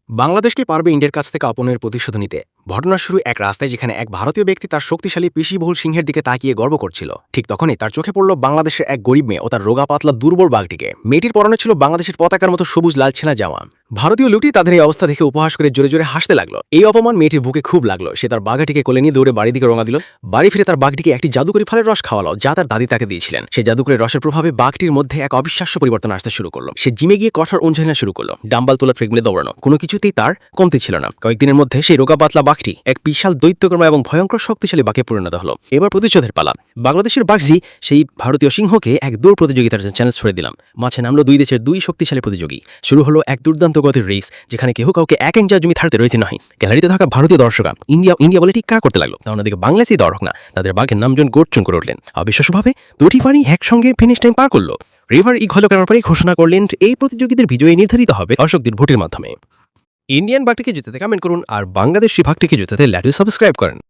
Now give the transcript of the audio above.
বাংলাদেশকে পারবে ইন্ডিয়ার কাছ থেকে অপনের প্রতিশোধ নিতে। ঘটনার শুরু এক রাস্তায়, যেখানে এক ভারতীয় ব্যক্তি তার শক্তিশালী পেশিবহুল সিংহের দিকে তাকিয়ে গর্ব করছিল। ঠিক তখনই তার চোখে পড়ল বাংলাদেশের এক গরিব মেয়ে ও তার রোগা পাতলা দুর্বল বাঘটিকে। মেয়েটির পরনে ছিল বাংলাদেশের পতাকার মতো সবুজ লাল ছেনা জামা। ভারতীয় লোকটি তাদের এই অবস্থা দেখে উপহাস করে জোরে জোরে হাসতে লাগলো। এই অপমান মেয়েটির বুকে খুব লাগলো। সে তার বাঘাটিকে কোলে নিয়ে দৌড়ে বাড়ির দিকে রওনা দিল। বাড়ি ফিরে তার বাঘটিকে একটি জাদুকরি ফলের রস খাওয়ালো, যা তার দাদি তাকে দিয়েছিলেন। সেই জাদুকরি রসের প্রভাবে বাঘটির মধ্যে এক অবিশ্বাস্য পরিবর্তন আসতে শুরু করলো। সে জিমে গিয়ে কঠোর অনুশীলন শুরু করলো, ডাম্বাল তোলা, ট্রেডমিলে দৌড়ানো, কোনো কিছুতেই তার কমতি ছিল না। কয়েকদিনের মধ্যে সেই রোগা পাতলা বাঘটি এক বিশাল দৈত্যকর্মা এবং ভয়ঙ্কর শক্তিশালী বাঘে পরিণত হলো। এবার প্রতিশোধের পালা। বাংলাদেশের বাঘজি সেই ভারতীয় সিংহকে এক দৌড় প্রতিযোগিতার চ্যালেঞ্জ ছুড়ে দিলাম। মাঝে নামলো দুই দেশের দুই শক্তিশালী প্রতিযোগী। শুরু হলো এক দুর্দান্ত গতির রেস, যেখানে কেউ কাউকে এক ইঞ্চি জমি ছাড়তে রয়েছে নয়। গ্যালারিতে থাকা ভারতীয় দর্শকরা ইন্ডিয়া ইন্ডিয়া বলে টিক্কা করতে লাগলো। অন্যদিকে বাংলাদেশি দর্শক না, তাদের বাঘের নামজন গর্জন করে উঠলেন। অবিশ্বাস্যভাবে দুটি পানি একসঙ্গে ফিনিশ টাইম পার করলো। রিভার ই ঘোষণা করার পরে ঘোষণা করলেন এই প্রতিযোগিতার বিজয়ী নির্ধারিত হবে দর্শকদের ভোটের মাধ্যমে। ইন্ডিয়ান বাঘটিকে জেতাতে কমেন্ট করুন, আর বাংলাদেশি বাঘটিকে জেতাতে ল্যাটুই সাবস্ক্রাইব করেন।